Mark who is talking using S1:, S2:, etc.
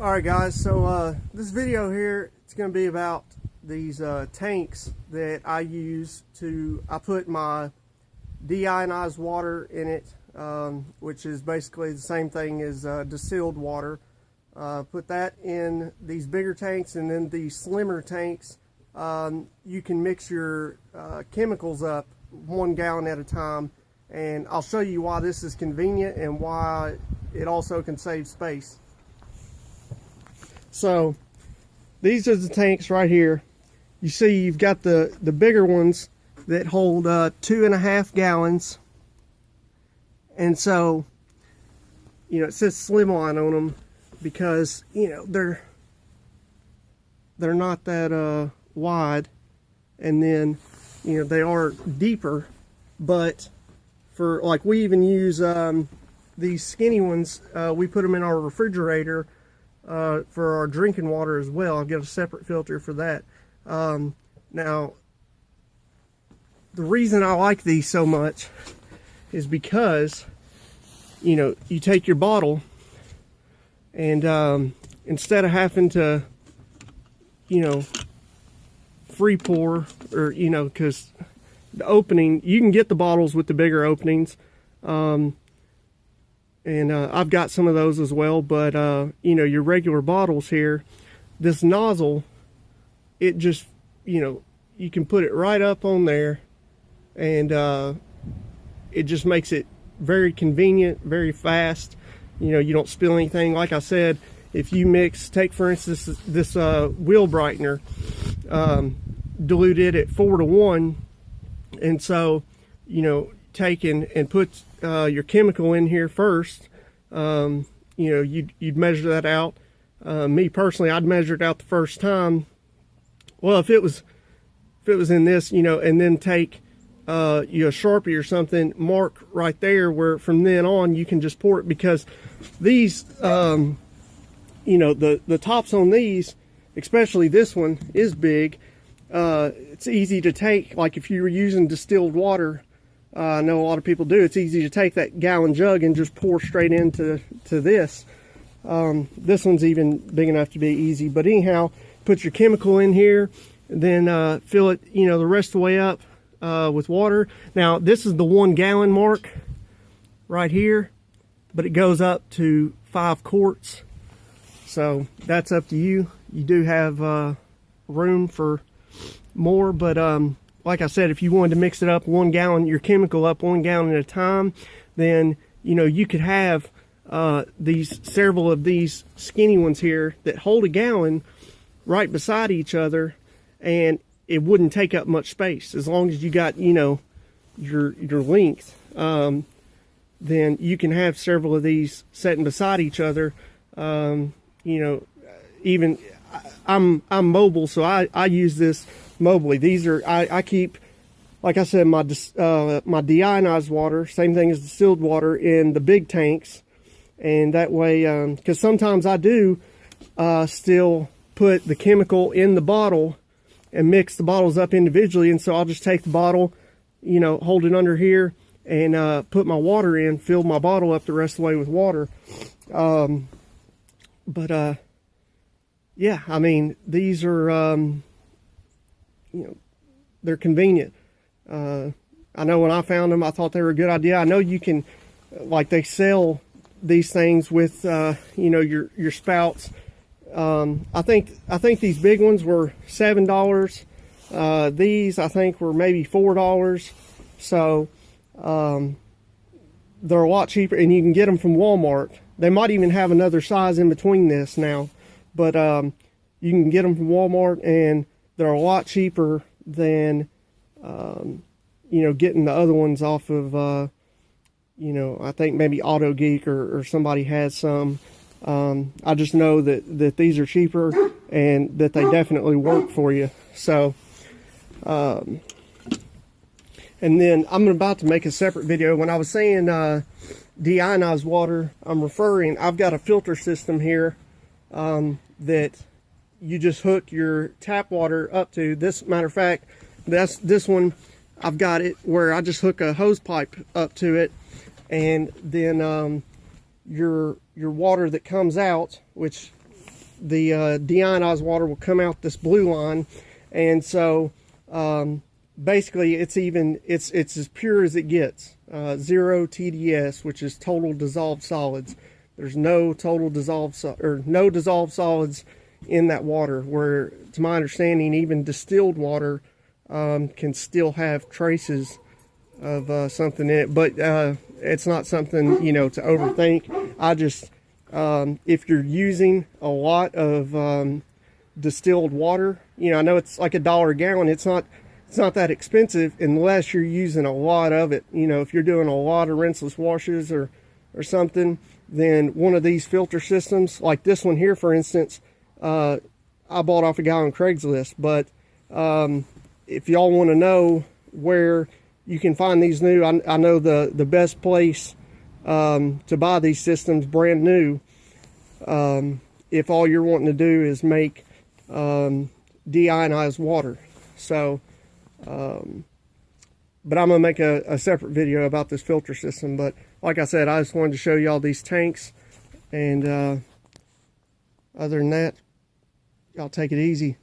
S1: Alright guys, so this video here, it's going to be about these tanks that I use I put my deionized water in it, which is basically the same thing as distilled water. Put that in these bigger tanks, and then these slimmer tanks, you can mix your chemicals up 1 gallon at a time, and I'll show you why this is convenient and why it also can save space. So these are the tanks right here. You see you've got the bigger ones that hold 2.5 gallons, and so it says Slimline on them because they're not that wide, and then they are deeper, but for like we even use these skinny ones, we put them in our refrigerator for our drinking water as well. I'll get a separate filter for that. Now, the reason I like these so much is because, you take your bottle and instead of having to, free pour, or, because the opening, you can get the bottles with the bigger openings. And I've got some of those as well, but your regular bottles here, this nozzle, it just, you can put it right up on there, and it just makes it very convenient, very fast. You don't spill anything. Like I said, if you take for instance this wheel brightener, dilute it at 4:1, and so take and put your chemical in here first. You'd measure that out. Me personally, I'd measure it out the first time. Well, if it was in this, and then take a Sharpie or something, mark right there where from then on you can just pour it, because these the tops on these, especially this one, is big. It's easy to take, like if you were using distilled water, I know a lot of people do, it's easy to take that gallon jug and just pour straight into this. This one's even big enough to be easy, but anyhow, put your chemical in here, then fill it the rest of the way up with water. Now this is the 1 gallon mark right here, but it goes up to 5 quarts, so that's up to you. You do have room for more, but like I said, if you wanted to mix it up 1 gallon, your chemical up 1 gallon at a time, then you could have several of these skinny ones here that hold 1 gallon right beside each other, and it wouldn't take up much space as long as you got your length. Then you can have several of these sitting beside each other. Even I'm mobile, so I use this mobily. These are I keep, like I said, my deionized water, same thing as distilled water, in the big tanks, and that way, because sometimes I do still put the chemical in the bottle and mix the bottles up individually, and so I'll just take the bottle, hold it under here, and put my water in, fill my bottle up the rest of the way with water. Yeah, I mean, these are they're convenient. I know when I found them, I thought they were a good idea. I know you can, like, they sell these things with your spouts. I think these big ones were $7. These I think were maybe $4. So they're a lot cheaper, and you can get them from Walmart. They might even have another size in between this now, but you can get them from Walmart, and they're a lot cheaper than getting the other ones off of I think maybe AutoGeek or somebody has some. I just know that these are cheaper and that they definitely work for you. So and then I'm about to make a separate video. When I was saying deionized water, I've got a filter system here that you just hook your tap water up to. Matter of fact, this one, I've got it where I just hook a hose pipe up to it, and then your water that comes out, which the deionized water will come out this blue line. And so basically it's as pure as it gets. 0 TDS, which is total dissolved solids. There's no total dissolved no dissolved solids in that water, where to my understanding even distilled water can still have traces of something in it. But it's not something, you know, to overthink. I just if you're using a lot of distilled water, you know, I know it's like $1 a gallon. It's not that expensive unless you're using a lot of it. You know, if you're doing a lot of rinseless washes or something, then one of these filter systems, like this one here, for instance, I bought off a guy on Craigslist. But if y'all want to know where you can find these new, I know the best place to buy these systems brand new, if all you're wanting to do is make deionized water. So but I'm gonna make a separate video about this filter system. But like I said, I just wanted to show y'all these tanks, and other than that, y'all take it easy.